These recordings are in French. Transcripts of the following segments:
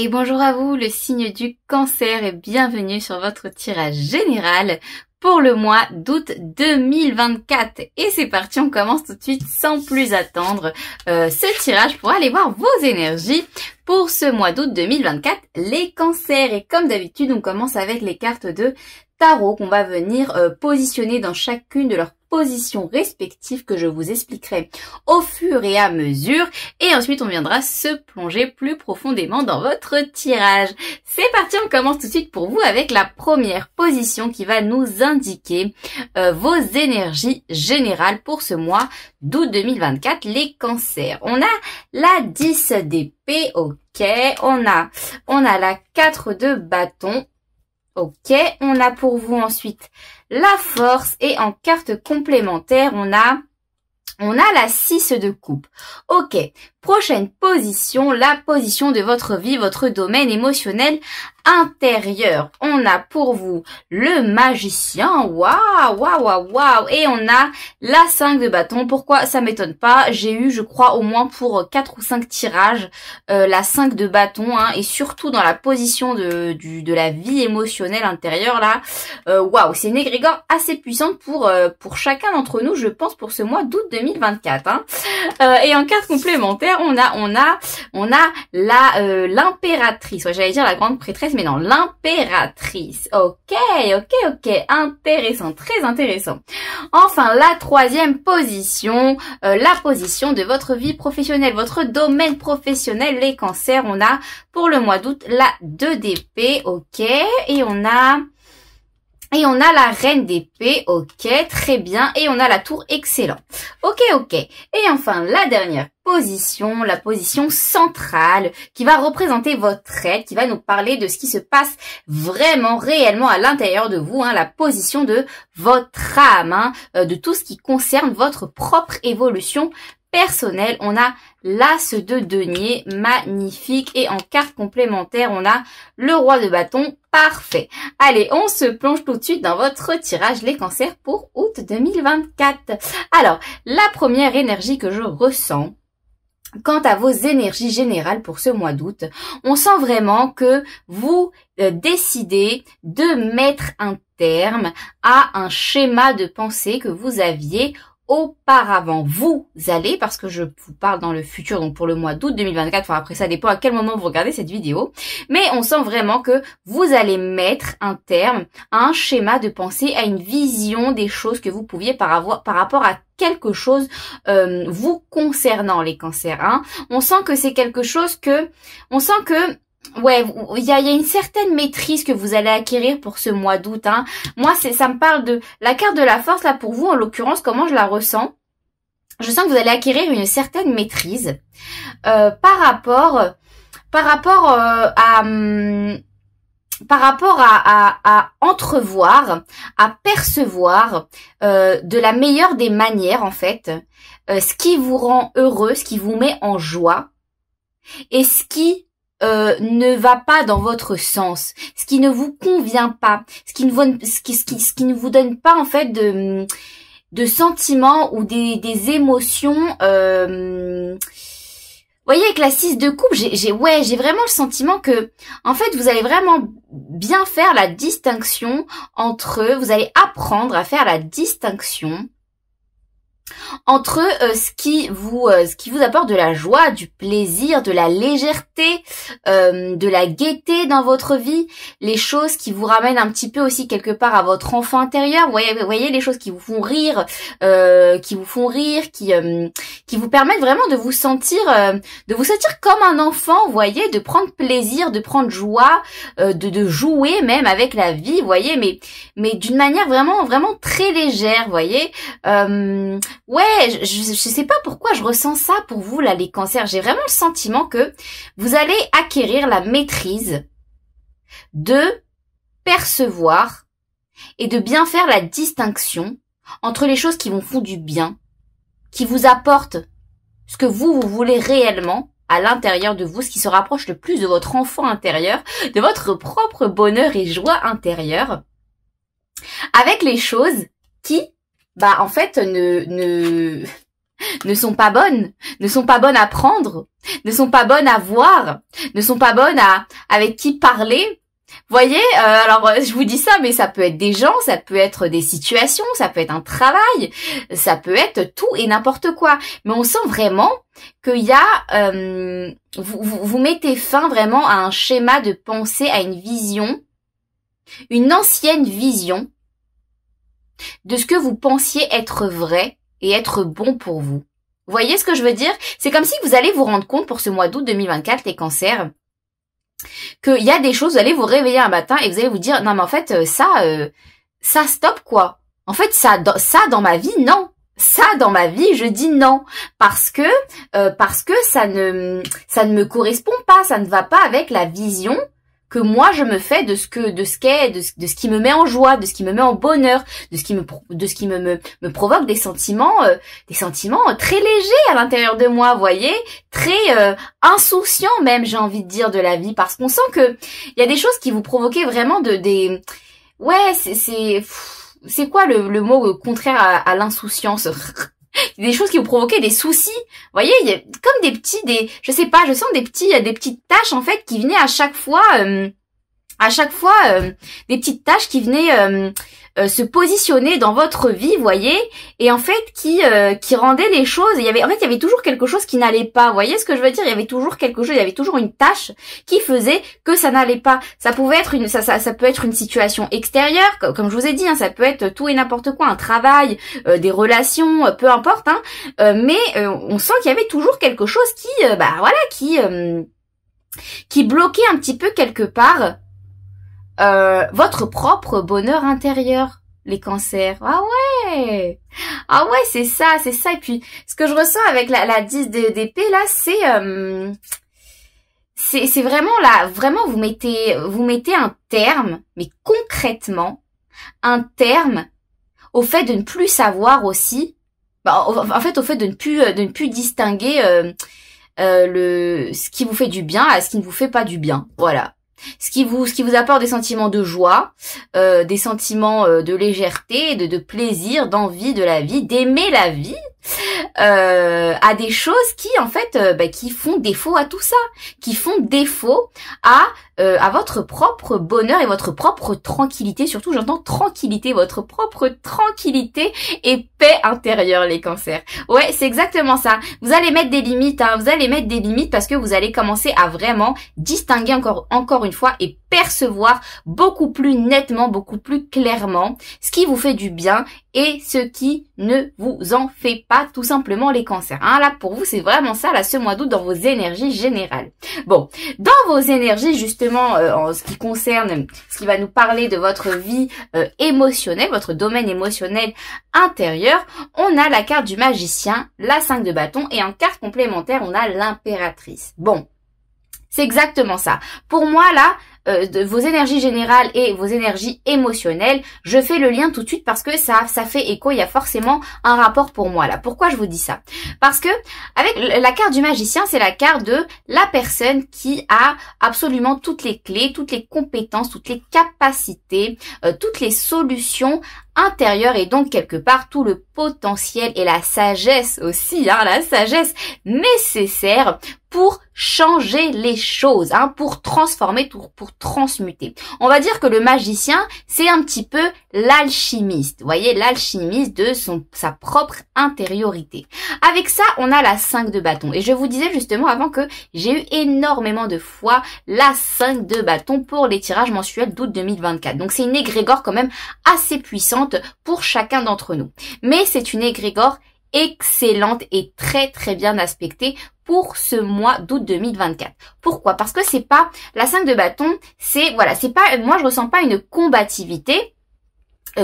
Et bonjour à vous, le signe du Cancer, et bienvenue sur votre tirage général pour le mois d'août 2024. Et c'est parti, on commence tout de suite sans plus attendre ce tirage pour aller voir vos énergies pour ce mois d'août 2024, les cancers. Et comme d'habitude, on commence avec les cartes de tarot qu'on va venir positionner dans chacune de leurs positions respectives que je vous expliquerai au fur et à mesure, et ensuite on viendra se plonger plus profondément dans votre tirage. C'est parti, on commence tout de suite pour vous avec la première position qui va nous indiquer vos énergies générales pour ce mois d'août 2024, les cancers. On a la 10 d'épée, ok, on a la 4 de bâton. Ok, on a pour vous ensuite la force, et en carte complémentaire, on a la 6 de coupe. Ok, prochaine position, la position de votre vie, votre domaine émotionnel intérieur. On a pour vous le magicien, waouh, waouh, waouh, waouh, et on a la 5 de bâton. Pourquoi? Ça m'étonne pas, j'ai eu, je crois, au moins pour 4 ou 5 tirages, la 5 de bâton, hein, et surtout dans la position de la vie émotionnelle intérieure, là, waouh, c'est une égrégore assez puissante pour chacun d'entre nous, je pense, pour ce mois d'août 2024, hein. Et en carte complémentaire, on a l'impératrice. Ouais, j'allais dire la grande prêtresse, mais non, l'impératrice. Ok, intéressant, très intéressant. Enfin, la troisième position, la position de votre vie professionnelle, votre domaine professionnel, les cancers. On a pour le mois d'août la 2 d'épée, ok, et on a la reine d'épée, ok, très bien, et on a la tour, excellent. Ok. Et enfin, la dernière position, la position centrale, qui va représenter votre être, qui va nous parler de ce qui se passe vraiment, réellement à l'intérieur de vous, hein, la position de votre âme, hein, de tout ce qui concerne votre propre évolution personnelle. On a l'as de denier, magnifique, et en carte complémentaire, on a le roi de bâton, parfait. Allez, on se plonge tout de suite dans votre tirage, les cancers, pour août 2024. Alors, la première énergie que je ressens, quant à vos énergies générales pour ce mois d'août, on sent vraiment que vous décidez de mettre un terme à un schéma de pensée que vous aviez auparavant. Vous allez, parce que je vous parle dans le futur, donc pour le mois d'août 2024, enfin après ça dépend à quel moment vous regardez cette vidéo, mais on sent vraiment que vous allez mettre un terme à un schéma de pensée, à une vision des choses que vous pouviez par rapport à quelque chose vous concernant, les cancers, hein. On sent que c'est quelque chose ouais, il y a une certaine maîtrise que vous allez acquérir pour ce mois d'août, hein. Moi, ça me parle de la carte de la force, là, pour vous, en l'occurrence, comment je la ressens. Je sens que vous allez acquérir une certaine maîtrise par rapport à entrevoir, à percevoir de la meilleure des manières, en fait, ce qui vous rend heureux, ce qui vous met en joie, et ce qui ne va pas dans votre sens, ce qui ne vous convient pas, ce qui ne vous donne pas, en fait, de sentiments ou des émotions. Vous voyez, avec la 6 de coupe, j'ai vraiment le sentiment que, en fait, vous allez vraiment bien faire la distinction entre, vous allez apprendre à faire la distinction entre ce qui vous apporte de la joie, du plaisir, de la légèreté, de la gaieté dans votre vie, les choses qui vous ramènent un petit peu aussi quelque part à votre enfant intérieur. Vous voyez les choses qui vous font rire, qui vous permettent vraiment de vous sentir comme un enfant, vous voyez, de prendre plaisir, de prendre joie, de jouer même avec la vie, vous voyez, mais d'une manière vraiment vraiment très légère, vous voyez. Ouais, je sais pas pourquoi je ressens ça pour vous, là, les cancers. J'ai vraiment le sentiment que vous allez acquérir la maîtrise de percevoir et de bien faire la distinction entre les choses qui vous font du bien, qui vous apportent ce que vous voulez réellement à l'intérieur de vous, ce qui se rapproche le plus de votre enfant intérieur, de votre propre bonheur et joie intérieure, avec les choses qui, en fait, ne sont pas bonnes à prendre, ne sont pas bonnes à voir, ne sont pas bonnes avec qui parler. Voyez, alors je vous dis ça, mais ça peut être des gens, ça peut être des situations, ça peut être un travail, ça peut être tout et n'importe quoi. Mais on sent vraiment qu'il y a, vous mettez fin vraiment à un schéma de pensée, à une vision, une ancienne vision de ce que vous pensiez être vrai et être bon pour vous. Vous voyez ce que je veux dire? C'est comme si vous allez vous rendre compte pour ce mois d'août 2024, les cancers, qu'il y a des choses, vous allez vous réveiller un matin et vous allez vous dire, non mais en fait, ça stop quoi. En fait, ça dans ma vie, non. Ça dans ma vie, je dis non. Parce que ça ne me correspond pas, ça ne va pas avec la vision que moi je me fais de ce qui me met en joie, de ce qui me met en bonheur, de ce qui me provoque des sentiments très légers à l'intérieur de moi, vous voyez, très insouciants même, j'ai envie de dire, de la vie, parce qu'on sent que il y a des choses qui vous provoquaient vraiment c'est quoi le mot contraire à l'insouciance? Des choses qui vous provoquaient des soucis. Vous voyez, il y a comme je sais pas, je sens des petites tâches en fait qui venaient à chaque fois des petites tâches qui venaient se positionner dans votre vie, vous voyez, et en fait qui rendaient les choses. Il y avait toujours quelque chose qui n'allait pas. Vous voyez ce que je veux dire? Il y avait toujours quelque chose, il y avait toujours une tâche qui faisait que ça n'allait pas. Ça pouvait être ça peut être une situation extérieure, comme je vous ai dit, hein, ça peut être tout et n'importe quoi, un travail, des relations, peu importe, hein. Mais on sent qu'il y avait toujours quelque chose qui bloquait un petit peu quelque part votre propre bonheur intérieur, les cancers. Ah ouais, c'est ça. Et puis, ce que je ressens avec la 10 d'épée, là, c'est vraiment là, vraiment vous mettez un terme, mais concrètement, un terme au fait de ne plus savoir aussi, en fait, au fait de ne plus distinguer ce qui vous fait du bien à ce qui ne vous fait pas du bien. Voilà. Ce qui vous apporte des sentiments de joie, des sentiments de légèreté, de plaisir, d'envie de la vie, d'aimer la vie, à des choses qui en fait qui font défaut à tout ça, qui font défaut à votre propre bonheur et votre propre tranquillité. Surtout, j'entends tranquillité, votre propre tranquillité et paix intérieure, les cancers. Ouais, c'est exactement ça. Vous allez mettre des limites, hein, parce que vous allez commencer à vraiment distinguer encore une fois et percevoir beaucoup plus nettement, beaucoup plus clairement ce qui vous fait du bien et ce qui ne vous en fait pas, tout simplement, les cancers. Hein, là, pour vous, c'est vraiment ça, là, ce mois d'août, dans vos énergies générales. Bon, dans vos énergies, justement, en ce qui concerne, ce qui va nous parler de votre vie émotionnelle, votre domaine émotionnel intérieur, on a la carte du magicien, la 5 de bâton, et en carte complémentaire, on a l'impératrice. Bon, c'est exactement ça. Pour moi, là, de vos énergies générales et vos énergies émotionnelles, je fais le lien tout de suite parce que ça fait écho, il y a forcément un rapport pour moi là. Pourquoi je vous dis ça? Parce que avec la carte du magicien, c'est la carte de la personne qui a absolument toutes les clés, toutes les compétences, toutes les capacités, toutes les solutions intérieures et donc quelque part tout le potentiel et la sagesse aussi, hein, la sagesse nécessaire pour changer les choses, hein, pour transformer, pour transmuter. On va dire que le magicien, c'est un petit peu l'alchimiste, vous voyez, l'alchimiste de sa propre intériorité. Avec ça, on a la 5 de bâton. Et je vous disais justement avant que j'ai eu énormément de fois la 5 de bâton pour les tirages mensuels d'août 2024. Donc c'est une égrégore quand même assez puissante pour chacun d'entre nous. Mais c'est une égrégore excellente et très très bien aspectée pour ce mois d'août 2024. Pourquoi? Parce que c'est pas la 5 de bâton, c'est pas, moi je ressens pas une combativité.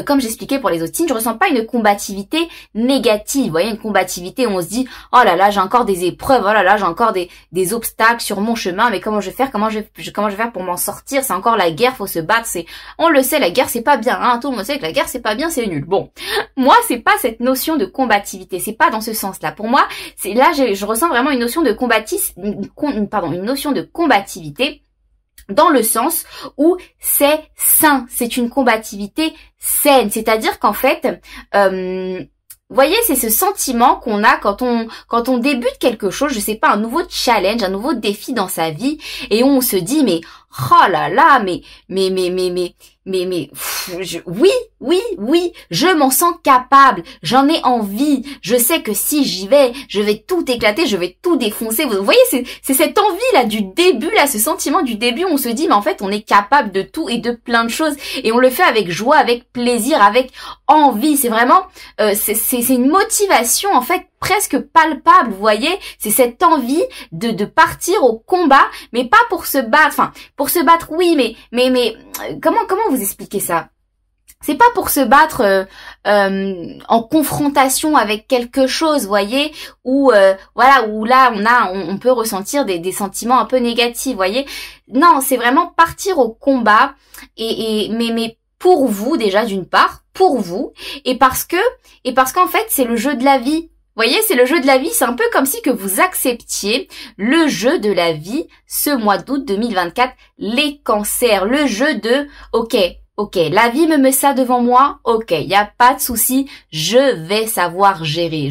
Comme j'expliquais pour les autres signes, je ressens pas une combativité négative. Vous voyez, une combativité où on se dit, oh là là, j'ai encore des épreuves, oh là là, j'ai encore des obstacles sur mon chemin, mais comment je vais faire, comment je vais faire pour m'en sortir? C'est encore la guerre, faut se battre, on le sait, la guerre c'est pas bien, hein, tout le monde sait que la guerre c'est pas bien, c'est nul. Bon, moi c'est pas cette notion de combativité, c'est pas dans ce sens-là. Pour moi, c'est là, je ressens vraiment une notion de une notion de combativité, dans le sens où c'est sain, c'est une combativité saine, c'est-à-dire qu'en fait, Vous voyez, c'est ce sentiment qu'on a quand on débute quelque chose, je sais pas, un nouveau challenge, un nouveau défi dans sa vie, et on se dit, mais, oh là là, oui, je m'en sens capable, j'en ai envie, je sais que si j'y vais, je vais tout éclater, je vais tout défoncer. Vous voyez, c'est cette envie là du début, là, ce sentiment du début, on se dit, mais en fait, on est capable de tout et de plein de choses, et on le fait avec joie, avec plaisir, avec envie. C'est vraiment, c'est une motivation en fait presque palpable, vous voyez, c'est cette envie de partir au combat, mais pas pour se battre, enfin, pour se battre, oui, mais comment vous expliquer ça? C'est pas pour se battre en confrontation avec quelque chose, vous voyez, où voilà, où là on peut ressentir des sentiments un peu négatifs, vous voyez. Non, c'est vraiment partir au combat mais pour vous déjà d'une part, pour vous, et parce qu'en fait c'est le jeu de la vie. Vous voyez, c'est le jeu de la vie, c'est un peu comme si que vous acceptiez le jeu de la vie ce mois d'août 2024, les cancers, le jeu de ok, la vie me met ça devant moi, ok, y a pas de souci, je vais savoir gérer,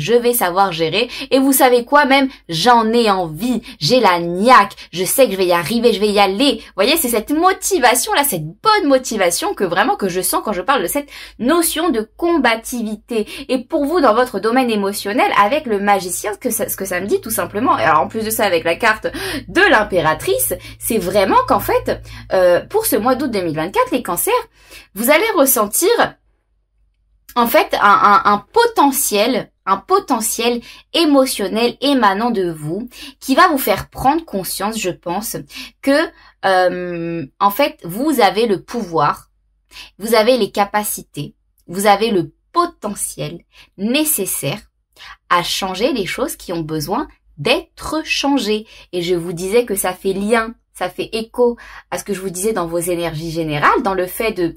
et vous savez quoi même, j'en ai envie, j'ai la niaque, je sais que je vais y arriver, je vais y aller. Vous voyez, c'est cette motivation là, cette bonne motivation que je sens quand je parle de cette notion de combativité. Et pour vous, dans votre domaine émotionnel, avec le magicien, ce que ça me dit tout simplement, et alors en plus de ça avec la carte de l'impératrice, c'est vraiment qu'en fait, pour ce mois d'août 2024, les cancers, vous allez ressentir en fait un potentiel émotionnel émanant de vous qui va vous faire prendre conscience, je pense, que en fait vous avez le pouvoir, vous avez les capacités, vous avez le potentiel nécessaire à changer les choses qui ont besoin d'être changées. Et je vous disais que ça fait écho à ce que je vous disais dans vos énergies générales, dans le fait de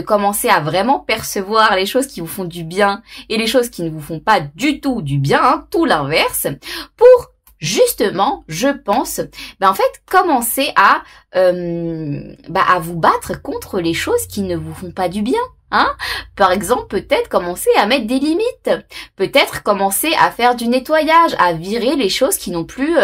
commencer à vraiment percevoir les choses qui vous font du bien et les choses qui ne vous font pas du tout du bien, hein, tout l'inverse, pour justement, je pense, en fait, commencer à vous battre contre les choses qui ne vous font pas du bien. Hein? Par exemple, peut-être commencer à mettre des limites, peut-être commencer à faire du nettoyage, à virer les choses qui n'ont plus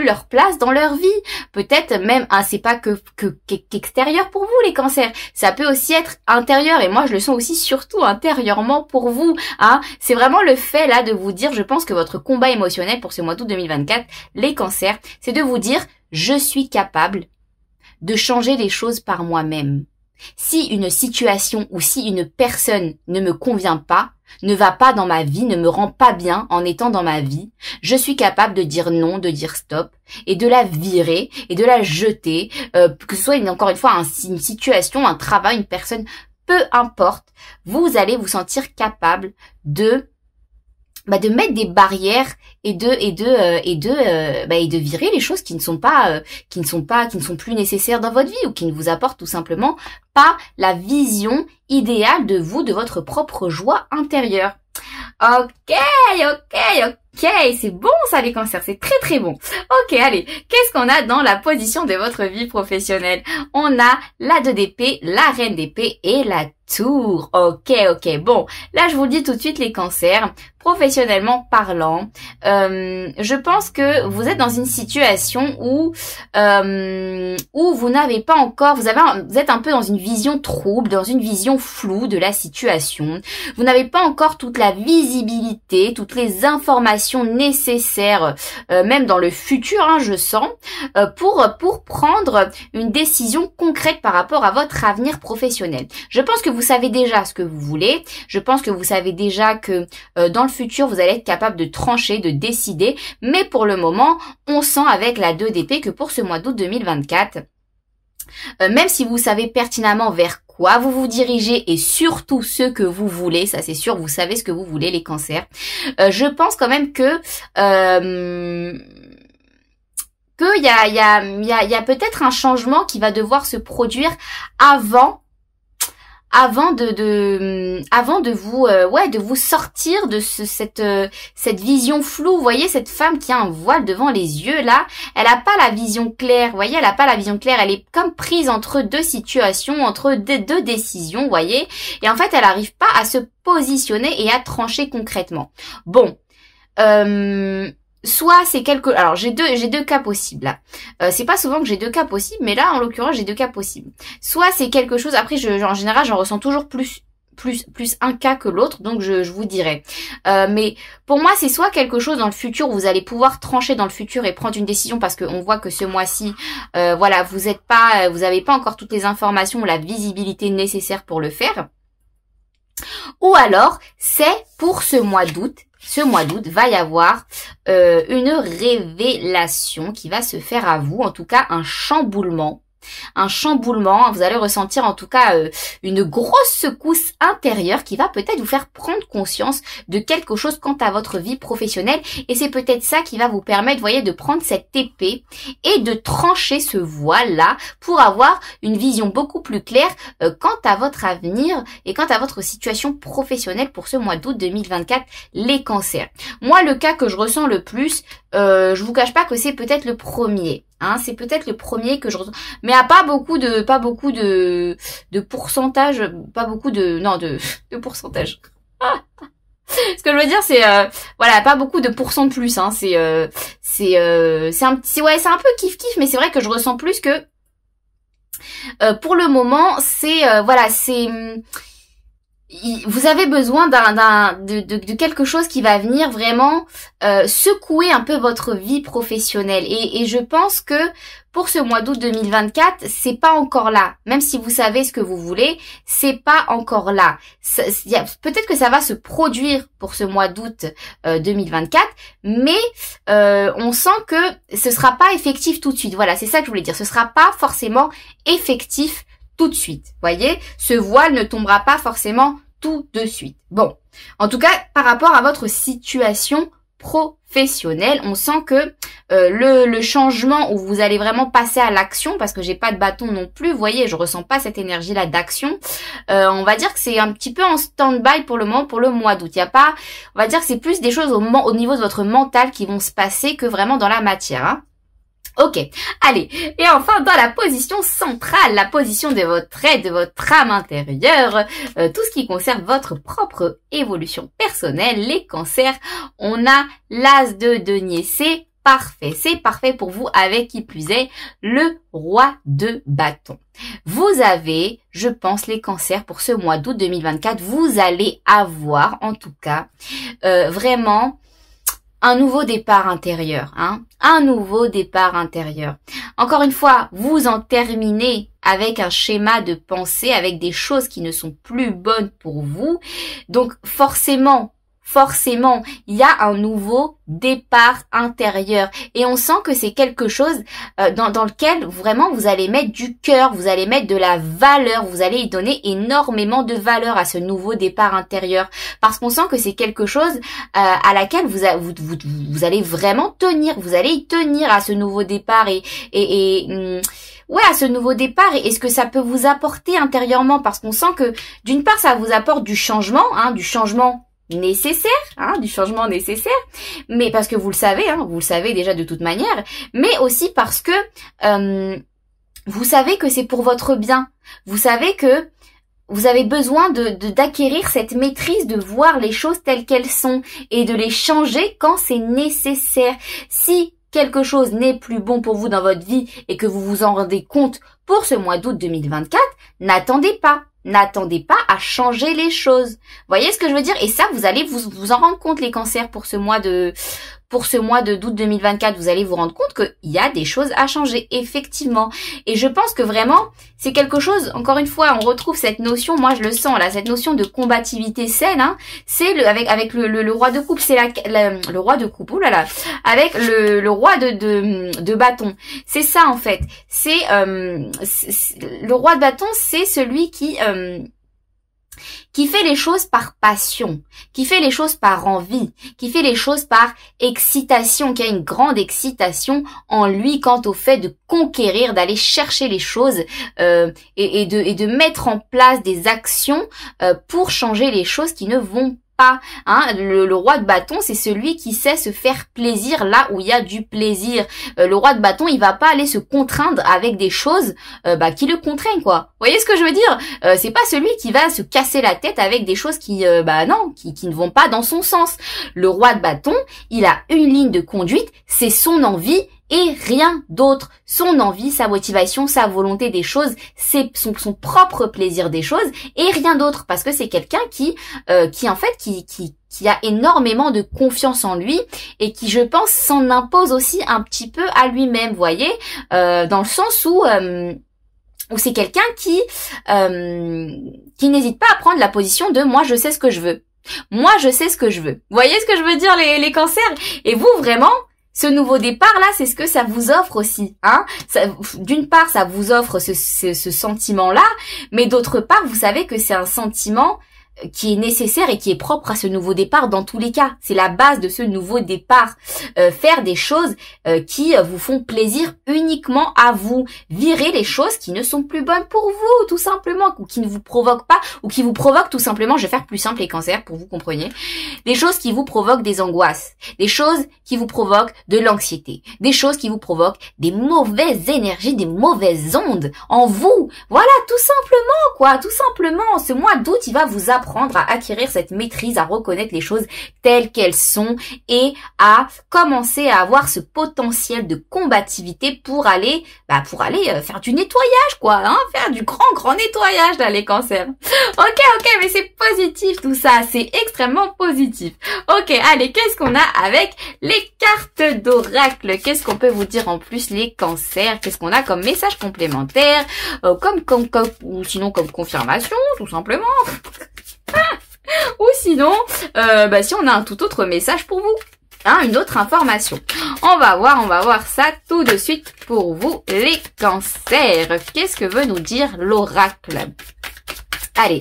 leur place dans leur vie. Peut-être même, c'est pas qu'extérieur pour vous les cancers, ça peut aussi être intérieur, et moi je le sens aussi surtout intérieurement pour vous. Hein? C'est vraiment le fait là de vous dire, je pense que votre combat émotionnel pour ce mois d'août 2024, les cancers, c'est de vous dire, je suis capable de changer les choses par moi-même. Si une situation ou si une personne ne me convient pas, ne va pas dans ma vie, ne me rend pas bien en étant dans ma vie, je suis capable de dire non, de dire stop, et de la virer, et de la jeter, que ce soit encore une fois une situation, un travail, une personne, peu importe, vous allez vous sentir capable de mettre des barrières et de virer les choses qui ne sont plus nécessaires dans votre vie, ou qui ne vous apportent tout simplement pas la vision idéale de vous, de votre propre joie intérieure. Ok, c'est bon ça les cancers, c'est très très bon. Ok, allez, qu'est-ce qu'on a dans la position de votre vie professionnelle? On a la 2 d'épée, la reine d'épée et la tour. Ok, bon, là je vous le dis tout de suite les cancers, professionnellement parlant, je pense que vous êtes dans une situation où vous n'avez pas encore, vous êtes un peu dans une vision trouble, dans une vision floue de la situation. Vous n'avez pas encore toute la visibilité, toutes les informations nécessaires, même dans le futur, hein, je sens, pour prendre une décision concrète par rapport à votre avenir professionnel. Je pense que vous savez déjà ce que vous voulez. Je pense que vous savez déjà que dans le futur, vous allez être capable de trancher, de décider. Mais pour le moment, on sent avec la 2 d'épée que pour ce mois d'août 2024, même si vous savez pertinemment vers quoi vous vous dirigez et surtout ce que vous voulez, ça c'est sûr, vous savez ce que vous voulez les cancers, je pense quand même que qu'il y a peut-être un changement qui va devoir se produire avant avant de vous de vous sortir de cette vision floue. Vous voyez cette femme qui a un voile devant les yeux là, elle a pas la vision claire. Vous voyez, elle a pas la vision claire, elle est comme prise entre deux situations, entre deux décisions, vous voyez. Et en fait, elle n'arrive pas à se positionner et à trancher concrètement. Bon, soit c'est alors j'ai deux cas possibles là. C'est pas souvent que j'ai deux cas possibles, mais là en l'occurrence j'ai deux cas possibles. Soit c'est quelque chose, après en général j'en ressens toujours plus un cas que l'autre, donc je vous dirai. Mais pour moi c'est soit quelque chose dans le futur où vous allez pouvoir trancher dans le futur et prendre une décision, parce qu'on voit que ce mois-ci voilà, vous avez pas encore toutes les informations ou la visibilité nécessaire pour le faire. Ou alors c'est pour ce mois d'août. Ce mois d'août, va y avoir une révélation qui va se faire à vous, en tout cas un chamboulement. Un chamboulement, vous allez ressentir en tout cas une grosse secousse intérieure qui va peut-être vous faire prendre conscience de quelque chose quant à votre vie professionnelle, et c'est peut-être ça qui va vous permettre, vous voyez, de prendre cette épée et de trancher ce voile-là pour avoir une vision beaucoup plus claire quant à votre avenir et quant à votre situation professionnelle pour ce mois d'août 2024, les cancers. Moi, le cas que je ressens le plus, je vous cache pas que c'est peut-être le premier. C'est peut-être le premier que je ressens, mais à pas beaucoup de pourcentage, de pourcentage. Ce que je veux dire, c'est voilà, pas beaucoup de pourcents de plus. C'est un petit, ouais, c'est un peu kiff, mais c'est vrai que je ressens plus que pour le moment, c'est voilà, c'est vous avez besoin de quelque chose qui va venir vraiment secouer un peu votre vie professionnelle, et je pense que pour ce mois d'août 2024, c'est pas encore là. Même si vous savez ce que vous voulez, c'est pas encore là. Peut-être que ça va se produire pour ce mois d'août 2024, mais on sent que ce sera pas effectif tout de suite. Voilà, c'est ça que je voulais dire. Ce sera pas forcément effectif tout de suite. Voyez, ce voile ne tombera pas forcément tout de suite. Bon, en tout cas, par rapport à votre situation professionnelle, on sent que le changement où vous allez vraiment passer à l'action, parce que j'ai pas de bâton non plus, vous voyez, je ressens pas cette énergie là d'action. On va dire que c'est un petit peu en stand-by pour le moment, pour le mois d'août. Il y a pas, on va dire que c'est plus des choses au niveau de votre mental qui vont se passer que vraiment dans la matière. Ok, allez, et enfin dans la position centrale, la position de votre aide, de votre âme intérieure, tout ce qui concerne votre propre évolution personnelle, les cancers, on a l'as de denier, c'est parfait pour vous, avec qui plus est le roi de bâton. Vous avez, je pense, les cancers pour ce mois d'août 2024, vous allez avoir en tout cas vraiment un nouveau départ intérieur, un nouveau départ intérieur. Encore une fois, vous en terminez avec un schéma de pensée, avec des choses qui ne sont plus bonnes pour vous. Donc forcément, il y a un nouveau départ intérieur. Et on sent que c'est quelque chose dans lequel vraiment vous allez mettre du cœur, vous allez mettre de la valeur, vous allez y donner énormément de valeur à ce nouveau départ intérieur. Parce qu'on sent que c'est quelque chose à laquelle vous allez vraiment tenir, vous allez y tenir à ce nouveau départ ouais, à ce nouveau départ, et ce que ça peut vous apporter intérieurement, parce qu'on sent que d'une part ça vous apporte du changement nécessaire, du changement nécessaire, mais parce que vous le savez déjà de toute manière, mais aussi parce que vous savez que c'est pour votre bien. Vous savez que vous avez besoin d'acquérir cette maîtrise, de voir les choses telles qu'elles sont et de les changer quand c'est nécessaire. Si quelque chose n'est plus bon pour vous dans votre vie et que vous vous en rendez compte pour ce mois d'août 2024, n'attendez pas à changer les choses. Voyez ce que je veux dire? Et ça, vous allez vous en rendre compte, les cancers, pour ce mois d'août 2024, vous allez vous rendre compte qu'il y a des choses à changer, effectivement. Et je pense que vraiment, c'est quelque chose, encore une fois, on retrouve cette notion, moi je le sens là, cette notion de combativité saine, c'est avec le roi de coupe, c'est le roi de coupe, oulala, avec le roi de bâton. C'est ça en fait. C'est le roi de bâton, c'est celui qui qui fait les choses par passion, qui fait les choses par envie, qui fait les choses par excitation, qui a une grande excitation en lui quant au fait de conquérir, d'aller chercher les choses et de mettre en place des actions pour changer les choses qui ne vont pas. Hein, le roi de bâton, c'est celui qui sait se faire plaisir là où il y a du plaisir. Le roi de bâton, il va pas aller se contraindre avec des choses qui le contraignent, quoi. Vous voyez ce que je veux dire? C'est pas celui qui va se casser la tête avec des choses qui qui ne vont pas dans son sens. Le roi de bâton, il a une ligne de conduite, c'est son envie et rien d'autre. Son envie, sa motivation, sa volonté des choses, c'est son propre plaisir des choses et rien d'autre, parce que c'est quelqu'un qui a énormément de confiance en lui et qui, je pense, s'en impose aussi un petit peu à lui-même, vous voyez, dans le sens où c'est quelqu'un qui n'hésite pas à prendre la position de moi je sais ce que je veux. Moi je sais ce que je veux. Vous voyez ce que je veux dire, les cancers? Et vous, vraiment, ce nouveau départ-là, c'est ce que ça vous offre aussi, hein. D'une part, ça vous offre ce sentiment-là, mais d'autre part, vous savez que c'est un sentiment qui est nécessaire et qui est propre à ce nouveau départ dans tous les cas. C'est la base de ce nouveau départ. Faire des choses qui vous font plaisir uniquement à vous. Virer les choses qui ne sont plus bonnes pour vous, tout simplement, ou qui ne vous provoquent pas, ou qui vous provoquent tout simplement, je vais faire plus simple les cancers pour vous compreniez, des choses qui vous provoquent des angoisses, des choses qui vous provoquent de l'anxiété, des choses qui vous provoquent des mauvaises énergies, des mauvaises ondes en vous. Voilà, tout simplement, quoi, tout simplement. Ce mois d'août, il va vous apprendre à acquérir cette maîtrise, à reconnaître les choses telles qu'elles sont et à commencer à avoir ce potentiel de combativité pour aller faire du nettoyage, quoi, hein, faire du grand nettoyage là, les cancers. Ok, mais c'est positif tout ça, c'est extrêmement positif. Ok, allez, qu'est-ce qu'on a avec les cartes d'oracle? Qu'est-ce qu'on peut vous dire en plus, les cancers? Qu'est-ce qu'on a comme message complémentaire, ou sinon comme confirmation, tout simplement. Ou sinon, si on a un tout autre message pour vous, hein, une autre information. On va voir ça tout de suite pour vous, les cancers. Qu'est-ce que veut nous dire l'oracle? Allez,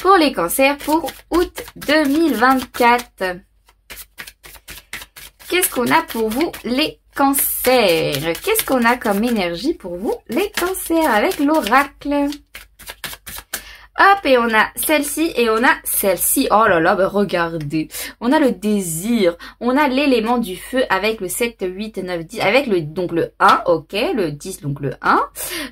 pour les cancers, pour août 2024. Qu'est-ce qu'on a pour vous, les cancers? Qu'est-ce qu'on a comme énergie pour vous, les cancers, avec l'oracle? Hop, et on a celle-ci et on a celle-ci. Oh là là, regardez. On a le désir. On a l'élément du feu avec le 7, 8, 9, 10. Avec le 1, ok. Le 10, donc le 1.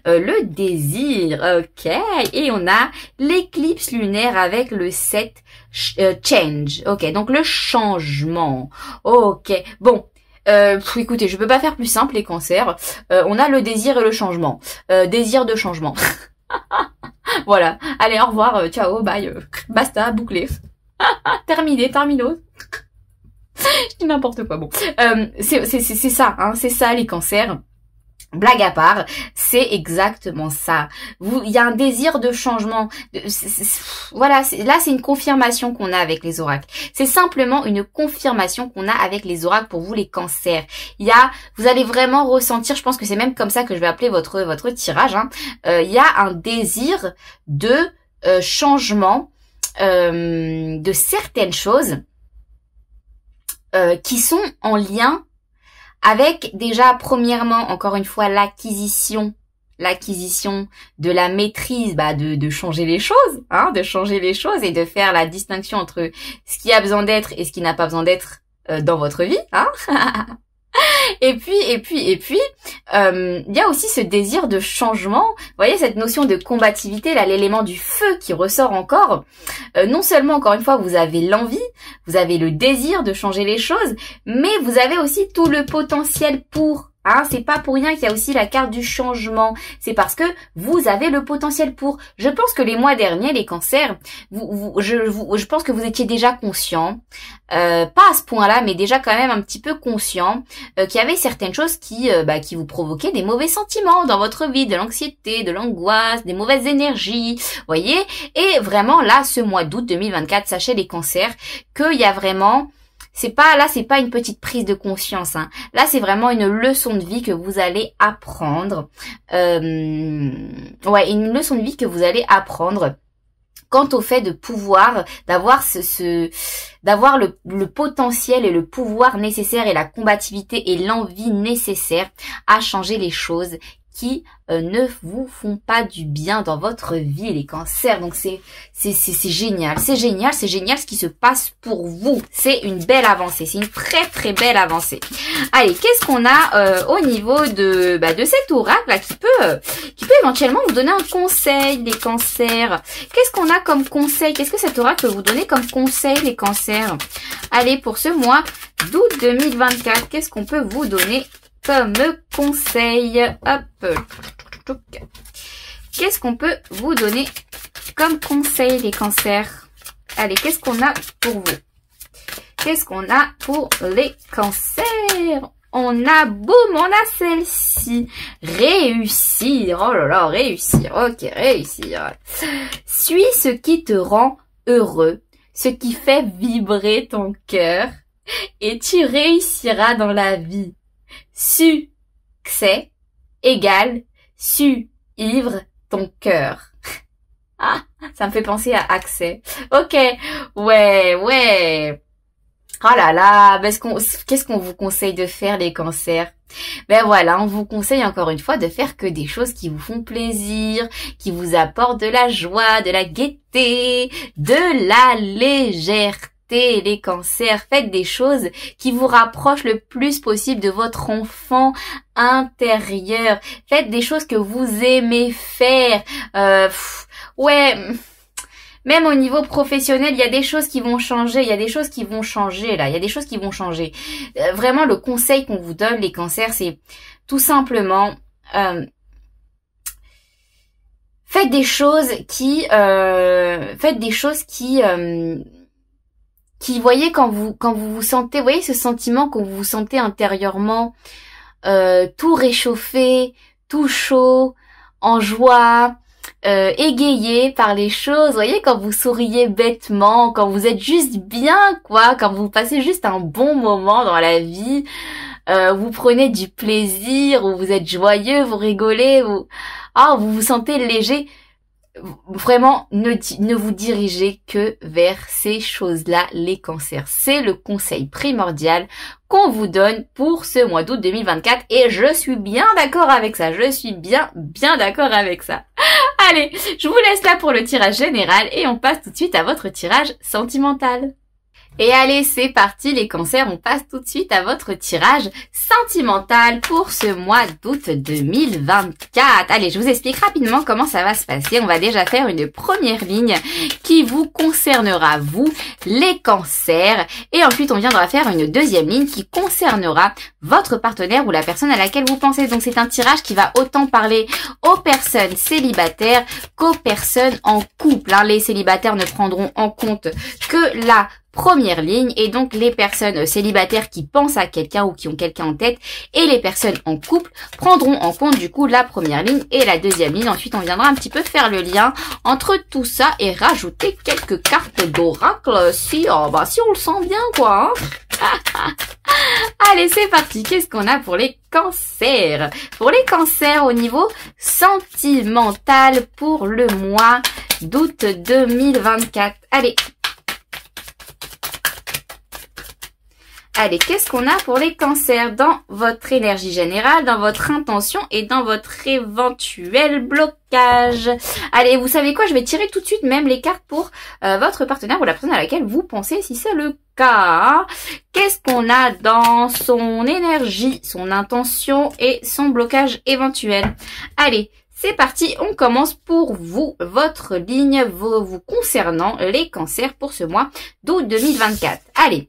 Le désir, ok. Et on a l'éclipse lunaire avec le 7, change. Ok, donc le changement. Ok, bon. Écoutez, je peux pas faire plus simple, les cancers. On a le désir et le changement. Désir de changement. Voilà, allez, au revoir, ciao, bye, basta, bouclé. Terminé, terminos. Je dis n'importe quoi, bon. C'est ça, hein, c'est ça les cancers. Blague à part, c'est exactement ça. Il y a un désir de changement. Voilà, là c'est une confirmation qu'on a avec les oracles. C'est simplement une confirmation qu'on a avec les oracles pour vous les cancers. Vous allez vraiment ressentir, je pense que c'est même comme ça que je vais appeler votre tirage. Hein. Il y a un désir de changement de certaines choses qui sont en lien avec déjà, premièrement, encore une fois, l'acquisition de la maîtrise, de changer les choses, hein, de changer les choses et de faire la distinction entre ce qui a besoin d'être et ce qui n'a pas besoin d'être dans votre vie, hein. Et puis, il y a aussi ce désir de changement. Vous voyez cette notion de combativité, là, l'élément du feu qui ressort encore. Non seulement, encore une fois, vous avez l'envie, vous avez le désir de changer les choses, mais vous avez aussi tout le potentiel pour. Hein, c'est pas pour rien qu'il y a aussi la carte du changement. C'est parce que vous avez le potentiel pour. Je pense que les mois derniers, les cancers, je pense que vous étiez déjà conscient, pas à ce point-là, mais déjà quand même un petit peu conscient qu'il y avait certaines choses qui vous provoquaient des mauvais sentiments dans votre vie, de l'anxiété, de l'angoisse, des mauvaises énergies, voyez. Et vraiment là, ce mois d'août 2024, sachez les cancers qu'il y a vraiment c'est pas une petite prise de conscience, hein. Là, c'est vraiment une leçon de vie que vous allez apprendre. Une leçon de vie que vous allez apprendre quant au fait de pouvoir, d'avoir d'avoir le potentiel et le pouvoir nécessaire et la combativité et l'envie nécessaire à changer les choses qui ne vous font pas du bien dans votre vie, les cancers. Donc c'est génial, c'est génial ce qui se passe pour vous. C'est une belle avancée, c'est une très très belle avancée. Allez, qu'est-ce qu'on a au niveau de cet oracle là qui peut éventuellement vous donner un conseil, les cancers. Qu'est-ce qu'on a comme conseil? Qu'est-ce que cet oracle peut vous donner comme conseil, les cancers? Allez, pour ce mois d'août 2024, qu'est-ce qu'on peut vous donner comme conseil? Hop. Qu'est-ce qu'on peut vous donner comme conseil, les cancers? Allez, qu'est-ce qu'on a pour vous? Qu'est-ce qu'on a pour les cancers? On a, boum, on a celle-ci. Réussir. Oh là là, réussir. Ok, réussir. Suis ce qui te rend heureux, ce qui fait vibrer ton cœur, et tu réussiras dans la vie. Succès égale ivre ton cœur. Ah, ça me fait penser à accès. Ok, ouais. Oh là là, qu'est-ce qu'on vous conseille de faire, les cancers? Ben voilà, on vous conseille encore une fois de faire que des choses qui vous font plaisir, qui vous apportent de la joie, de la gaieté, de la légèreté, les cancers. Faites des choses qui vous rapprochent le plus possible de votre enfant intérieur. Faites des choses que vous aimez faire. Ouais... Même au niveau professionnel, il y a des choses qui vont changer, là, il y a des choses qui vont changer. Vraiment, le conseil qu'on vous donne, les cancers, c'est tout simplement, faites des choses qui, voyez, quand vous vous sentez, voyez ce sentiment quand vous vous sentez intérieurement, tout réchauffé, tout chaud, en joie, égayé par les choses, vous voyez, quand vous souriez bêtement, quand vous êtes juste bien, quoi, quand vous passez juste un bon moment dans la vie, vous prenez du plaisir, ou vous êtes joyeux, vous rigolez, vous vous sentez léger. Vraiment, ne vous dirigez que vers ces choses-là, les cancers. C'est le conseil primordial qu'on vous donne pour ce mois d'août 2024 et je suis bien d'accord avec ça. Je suis bien d'accord avec ça. Allez, je vous laisse là pour le tirage général et on passe tout de suite à votre tirage sentimental. Et allez, c'est parti les cancers, on passe tout de suite à votre tirage sentimental pour ce mois d'août 2024. Allez, je vous explique rapidement comment ça va se passer. On va déjà faire une première ligne qui vous concernera, vous, les cancers. Et ensuite, on viendra faire une deuxième ligne qui concernera votre partenaire ou la personne à laquelle vous pensez. Donc, c'est un tirage qui va autant parler aux personnes célibataires qu'aux personnes en couple. Les célibataires ne prendront en compte que la première ligne et donc les personnes célibataires qui pensent à quelqu'un ou qui ont quelqu'un en tête et les personnes en couple prendront en compte du coup la première ligne et la deuxième ligne. Ensuite, on viendra un petit peu faire le lien entre tout ça et rajouter quelques cartes d'oracle si on le sent bien, quoi. Allez, c'est parti. Qu'est-ce qu'on a pour les cancers? Pour les cancers au niveau sentimental pour le mois d'août 2024. Allez, qu'est-ce qu'on a pour les cancers dans votre énergie générale, dans votre intention et dans votre éventuel blocage? Allez, vous savez quoi? Je vais tirer tout de suite même les cartes pour votre partenaire ou la personne à laquelle vous pensez si c'est le cas. Qu'est-ce qu'on a dans son énergie, son intention et son blocage éventuel? Allez, c'est parti, on commence pour vous, votre ligne vous concernant les cancers pour ce mois d'août 2024. Allez.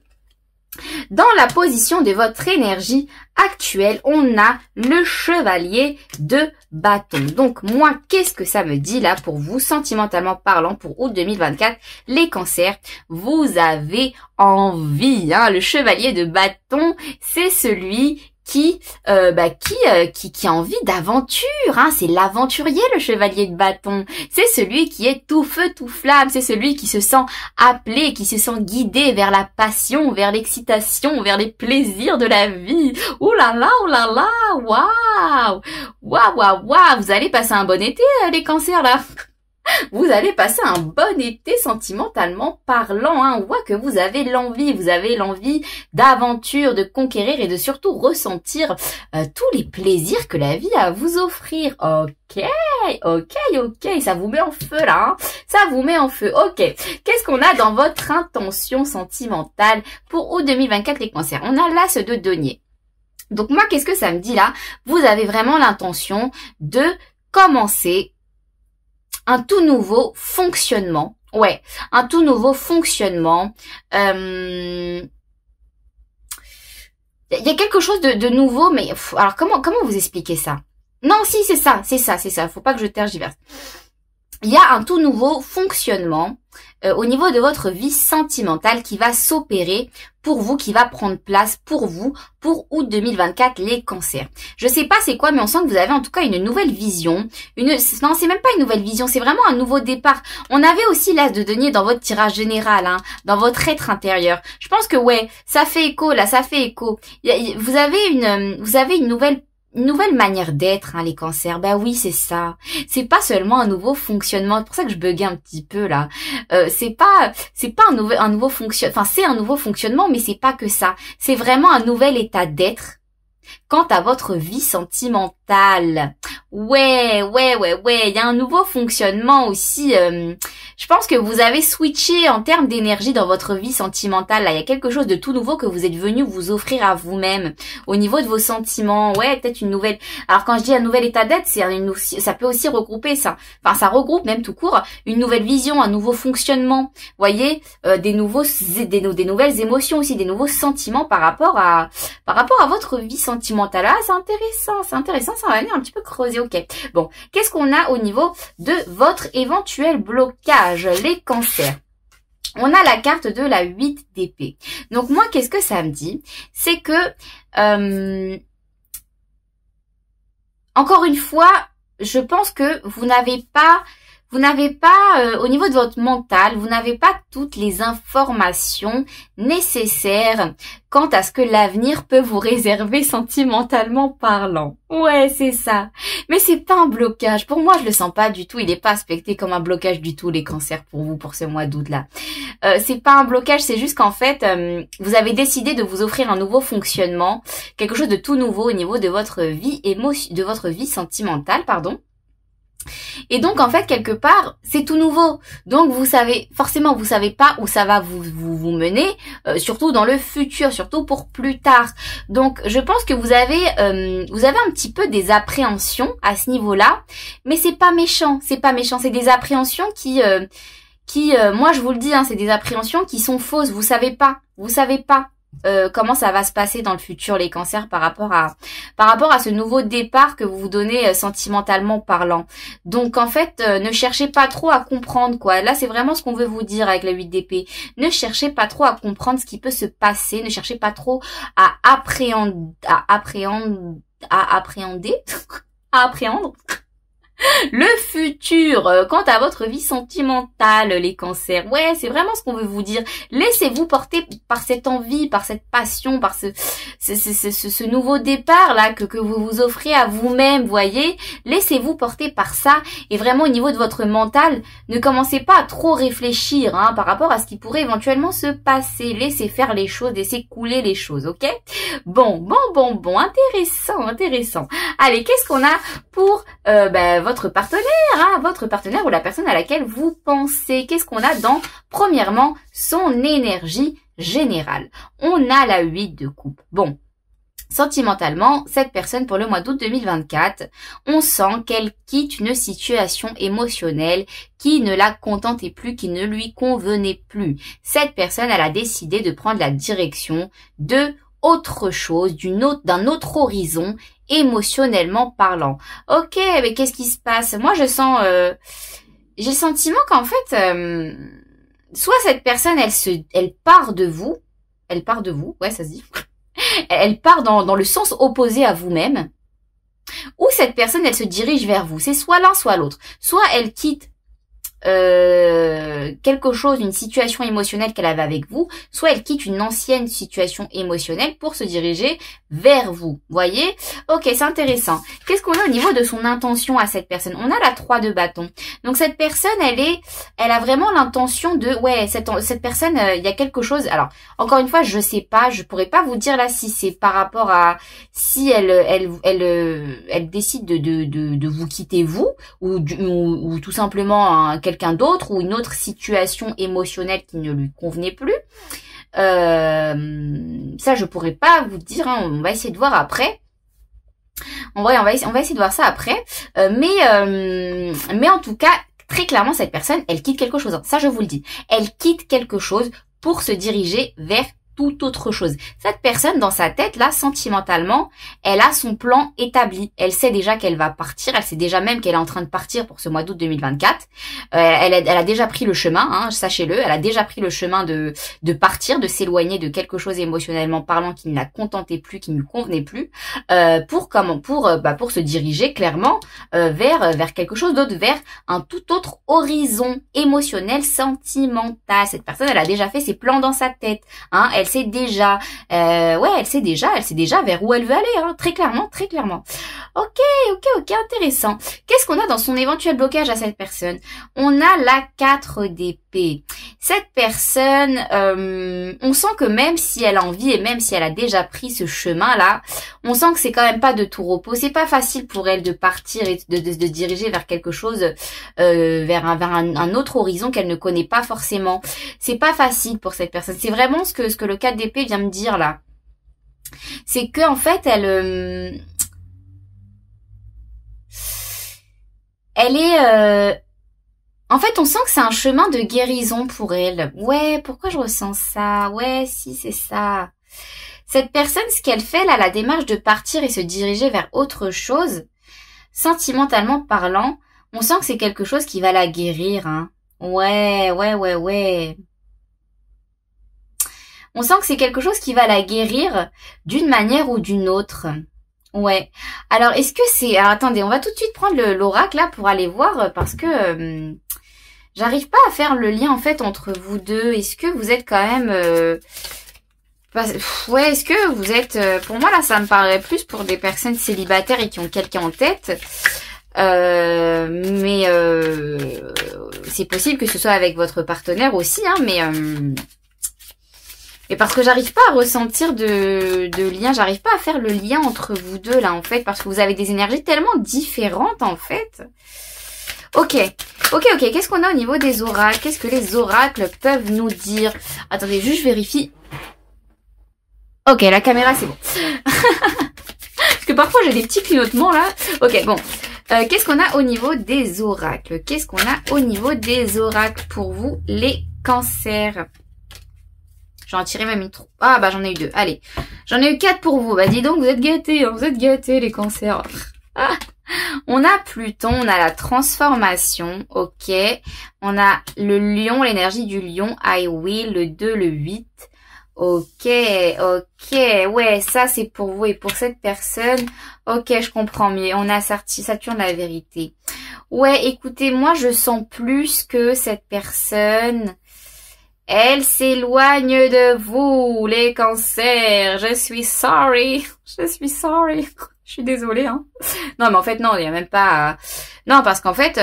Dans la position de votre énergie actuelle, on a le chevalier de bâton. Donc moi, qu'est-ce que ça me dit là pour vous, sentimentalement parlant, pour août 2024, les cancers? Vous avez envie, le chevalier de bâton, c'est celui qui a envie d'aventure, c'est l'aventurier, le chevalier de bâton. C'est celui qui est tout feu, tout flamme, c'est celui qui se sent appelé, qui se sent guidé vers la passion, vers l'excitation, vers les plaisirs de la vie. Ouh là là, waouh, vous allez passer un bon été, les cancers là. Vous allez passer un bon été sentimentalement parlant, hein. On voit que vous avez l'envie d'aventure, de conquérir et de surtout ressentir tous les plaisirs que la vie a à vous offrir. Ok, ça vous met en feu là, hein. Ça vous met en feu, ok. Qu'est-ce qu'on a dans votre intention sentimentale pour août 2024 les cancers? On a l'as de denier. Donc moi, qu'est-ce que ça me dit là? Vous avez vraiment l'intention de commencer un tout nouveau fonctionnement. Ouais, un tout nouveau fonctionnement. Il y a quelque chose de nouveau, mais alors comment vous expliquer ça? Non, si, c'est ça. Faut pas que je tergiverse. Il y a un tout nouveau fonctionnement au niveau de votre vie sentimentale qui va s'opérer pour vous, qui va prendre place pour vous, pour août 2024, les cancers. Je sais pas c'est quoi, mais on sent que vous avez en tout cas une nouvelle vision. Non, c'est même pas une nouvelle vision, c'est vraiment un nouveau départ. On avait aussi l'as de denier dans votre tirage général, hein, dans votre être intérieur. Je pense que ouais, ça fait écho, là, ça fait écho. Vous avez une nouvelle manière d'être, hein, les cancers. Bah oui, c'est ça. C'est pas seulement un nouveau fonctionnement. C'est pour ça que je buguais un petit peu là. C'est pas un nouveau fonctionnement. Enfin, c'est un nouveau fonctionnement, mais c'est pas que ça. C'est vraiment un nouvel état d'être quant à votre vie sentimentale. Ouais. Il y a un nouveau fonctionnement aussi. Je pense que vous avez switché en termes d'énergie dans votre vie sentimentale. Là, il y a quelque chose de tout nouveau que vous êtes venu vous offrir à vous-même au niveau de vos sentiments. Ouais, peut-être une nouvelle. Alors quand je dis un nouvel état d'être, ça peut aussi regrouper ça. Enfin, ça regroupe même tout court une nouvelle vision, un nouveau fonctionnement. Voyez, des nouvelles émotions aussi, des nouveaux sentiments par rapport à votre vie sentimentale. Ah, c'est intéressant. Ça va venir un petit peu creuser. Ok. Bon, qu'est-ce qu'on a au niveau de votre éventuel blocage, les cancers? On a la carte de la 8 d'épée. Donc moi, qu'est-ce que ça me dit? C'est que, encore une fois, je pense que vous n'avez pas, au niveau de votre mental, vous n'avez pas toutes les informations nécessaires quant à ce que l'avenir peut vous réserver sentimentalement parlant. Ouais, c'est ça. Mais c'est pas un blocage. Pour moi, je le sens pas du tout. Il est pas aspecté comme un blocage du tout, les cancers, pour vous, pour ce mois d'août là. C'est pas un blocage, c'est juste qu'en fait, vous avez décidé de vous offrir un nouveau fonctionnement, quelque chose de tout nouveau au niveau de votre vie sentimentale, pardon. Et donc, en fait, quelque part, c'est tout nouveau. Donc, vous savez pas où ça va vous mener, surtout dans le futur, surtout pour plus tard. Donc, je pense que vous avez un petit peu des appréhensions à ce niveau-là, mais c'est pas méchant, c'est des appréhensions qui, moi, je vous le dis, hein, c'est des appréhensions qui sont fausses. Vous savez pas. Comment ça va se passer dans le futur, les cancers, par rapport à ce nouveau départ que vous vous donnez sentimentalement parlant. Donc en fait, ne cherchez pas trop à comprendre, quoi. Là, c'est vraiment ce qu'on veut vous dire avec la 8 d'épée. Ne cherchez pas trop à comprendre ce qui peut se passer. Ne cherchez pas trop à appréhender le futur, quant à votre vie sentimentale, les cancers. Ouais, c'est vraiment ce qu'on veut vous dire. Laissez-vous porter par cette envie, par cette passion, par ce nouveau départ là que vous vous offrez à vous-même, voyez. Laissez-vous porter par ça. Et vraiment au niveau de votre mental, ne commencez pas à trop réfléchir hein, par rapport à ce qui pourrait éventuellement se passer. Laissez faire les choses, laissez couler les choses, ok? Bon, intéressant. Allez, qu'est-ce qu'on a pour votre partenaire ou la personne à laquelle vous pensez? Qu'est-ce qu'on a dans, premièrement, son énergie générale? On a la 8 de coupe. Bon, sentimentalement, cette personne pour le mois d'août 2024, on sent qu'elle quitte une situation émotionnelle qui ne la contentait plus, qui ne lui convenait plus. Cette personne, elle a décidé de prendre la direction de autre chose, d'un autre horizon, émotionnellement parlant. Ok, mais qu'est-ce qui se passe? Moi, je sens, j'ai le sentiment qu'en fait, soit cette personne, elle part de vous, ouais, ça se dit, elle part dans le sens opposé à vous-même, ou cette personne, elle se dirige vers vous. C'est soit l'un, soit l'autre. Soit elle quitte quelque chose, une situation émotionnelle qu'elle avait avec vous, soit elle quitte une ancienne situation émotionnelle pour se diriger vers vous. Voyez? Ok, c'est intéressant. Qu'est-ce qu'on a au niveau de son intention à cette personne? On a la 3 de bâton. Donc cette personne, elle a vraiment l'intention de, ouais, cette personne, il y a quelque chose. Alors, encore une fois, je sais pas, je pourrais pas vous dire là si c'est par rapport à, si elle décide de vous quitter vous, ou tout simplement quelqu'un d'autre, ou une autre situation émotionnelle qui ne lui convenait plus. Ça, je pourrais pas vous dire, hein, on va essayer de voir après. En vrai, on va essayer de voir ça après. Mais en tout cas, très clairement, cette personne, elle quitte quelque chose. Ça, je vous le dis. Elle quitte quelque chose pour se diriger vers toute autre chose. Cette personne, dans sa tête, là, sentimentalement, elle a son plan établi. Elle sait déjà qu'elle va partir. Elle sait déjà même qu'elle est en train de partir pour ce mois d'août 2024. Elle a déjà pris le chemin, hein, sachez-le. Elle a déjà pris le chemin de partir, de s'éloigner de quelque chose émotionnellement parlant qui ne la contentait plus, qui ne lui convenait plus, pour se diriger clairement vers quelque chose d'autre, vers un tout autre horizon émotionnel, sentimental. Cette personne, elle a déjà fait ses plans dans sa tête, hein. Elle sait déjà, elle sait déjà vers où elle veut aller, hein, très clairement. Ok, intéressant. Qu'est-ce qu'on a dans son éventuel blocage à cette personne? On a la 4 d'épée. Cette personne, on sent que même si elle a envie et même si elle a déjà pris ce chemin-là, on sent que c'est quand même pas de tout repos. C'est pas facile pour elle de partir et de se diriger vers quelque chose, vers un autre horizon qu'elle ne connaît pas forcément. C'est pas facile pour cette personne. C'est vraiment ce que le 4 d'épée vient me dire là. C'est que en fait, elle est... En fait, on sent que c'est un chemin de guérison pour elle. Ouais, pourquoi je ressens ça? Ouais, si, c'est ça. Cette personne, ce qu'elle fait là, la démarche de partir et se diriger vers autre chose, sentimentalement parlant, on sent que c'est quelque chose qui va la guérir, hein. Ouais. On sent que c'est quelque chose qui va la guérir d'une manière ou d'une autre. Ouais. Alors, est-ce que c'est... Alors, attendez, on va tout de suite prendre l'oracle là pour aller voir parce que j'arrive pas à faire le lien en fait entre vous deux. Est-ce que vous êtes quand même... Ouais, est-ce que vous êtes... Pour moi, là, ça me paraît plus pour des personnes célibataires et qui ont quelqu'un en tête. Mais c'est possible que ce soit avec votre partenaire aussi, hein, mais... Et parce que j'arrive pas à ressentir de lien, j'arrive pas à faire le lien entre vous deux là en fait, parce que vous avez des énergies tellement différentes en fait. Ok, qu'est-ce qu'on a au niveau des oracles? Qu'est-ce que les oracles peuvent nous dire? Attendez, juste je vérifie. Ok, la caméra c'est bon. Parce que parfois j'ai des petits clignotements là. Ok, bon. Qu'est-ce qu'on a au niveau des oracles? Qu'est-ce qu'on a au niveau des oracles pour vous les cancers? J'en ai tiré même une trop. Ah bah j'en ai eu 2. Allez. J'en ai eu 4 pour vous. Bah dis donc, vous êtes gâtés. Hein, vous êtes gâtés les cancers. Ah. On a Pluton, on a la transformation. Ok. On a le lion, l'énergie du lion. I will, le 2, le 8. Ok. Ouais, ça c'est pour vous et pour cette personne. Ok, je comprends mieux. On a Saturne, la vérité. Ouais, écoutez, moi je sens plus que cette personne... Elle s'éloigne de vous, les cancers. Je suis sorry. Je suis désolée, hein. Non, mais en fait, non, il n'y a même pas... Non, parce qu'en fait,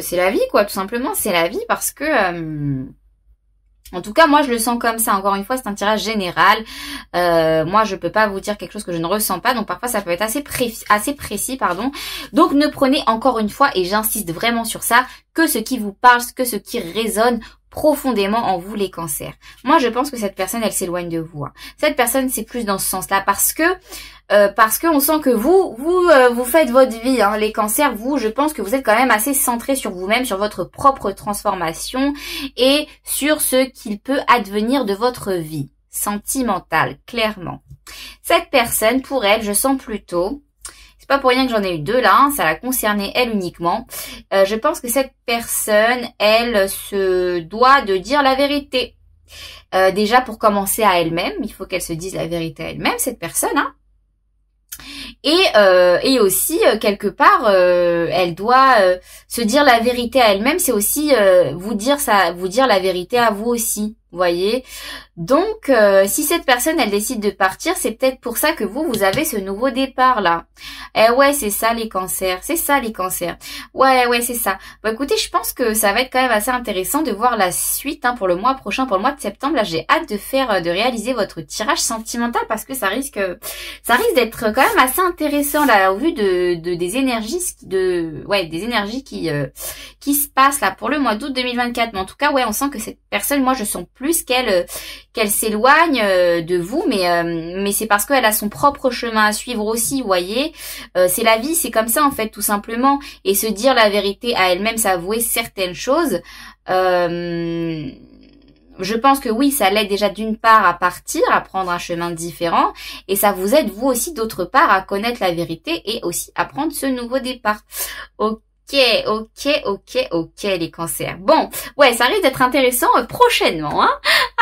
c'est la vie, quoi, tout simplement. C'est la vie parce que... En tout cas, moi, je le sens comme ça. Encore une fois, c'est un tirage général. Moi, je peux pas vous dire quelque chose que je ne ressens pas. Donc, parfois, ça peut être assez précis, pardon. Donc, ne prenez encore une fois, et j'insiste vraiment sur ça, que ce qui vous parle, que ce qui résonne profondément en vous, les cancers. Moi, je pense que cette personne, elle s'éloigne de vous. Hein. Cette personne, c'est plus dans ce sens-là parce que on sent que vous faites votre vie, hein, les cancers. Vous, je pense que vous êtes quand même assez centré sur vous-même, sur votre propre transformation et sur ce qu'il peut advenir de votre vie sentimentale, clairement. Cette personne, pour elle, je sens plutôt... C'est pas pour rien que j'en ai eu 2 là, hein, ça l'a concernée elle uniquement. Je pense que cette personne, elle se doit de dire la vérité. Déjà pour commencer à elle-même, il faut qu'elle se dise la vérité à elle-même, cette personne, hein. Et aussi quelque part elle doit se dire la vérité à elle-même, c'est aussi vous dire la vérité à vous aussi, vous voyez. Donc si cette personne elle décide de partir, c'est peut-être pour ça que vous avez ce nouveau départ là. Eh ouais, c'est ça les cancers, c'est ça les cancers. Ouais, c'est ça. Bon écoutez, je pense que ça va être quand même assez intéressant de voir la suite pour le mois prochain, pour le mois de septembre. Là, j'ai hâte de réaliser votre tirage sentimental parce que ça risque d'être quand même assez intéressant là au vu des énergies des énergies qui se passent là pour le mois d'août 2024. Mais en tout cas, ouais, on sent que cette personne, moi je sens plus qu'elle s'éloigne de vous, mais c'est parce qu'elle a son propre chemin à suivre aussi, vous voyez. C'est la vie, c'est comme ça en fait, tout simplement. Et se dire la vérité à elle-même, s'avouer certaines choses, je pense que oui, ça l'aide déjà d'une part à partir, à prendre un chemin différent, et ça vous aide vous aussi d'autre part à connaître la vérité et aussi à prendre ce nouveau départ. Ok, les cancers. Bon, ouais, ça risque d'être intéressant prochainement, hein.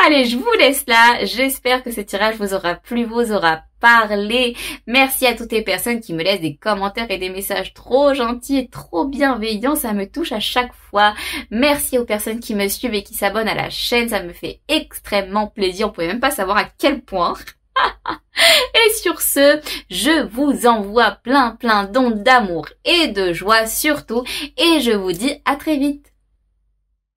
Allez, je vous laisse là. J'espère que ce tirage vous aura plu, vous aura parlé. Merci à toutes les personnes qui me laissent des commentaires et des messages trop gentils et trop bienveillants. Ça me touche à chaque fois. Merci aux personnes qui me suivent et qui s'abonnent à la chaîne. Ça me fait extrêmement plaisir. On pouvait même pas savoir à quel point. Et sur ce, je vous envoie plein d'ondes d'amour et de joie surtout. Et je vous dis à très vite.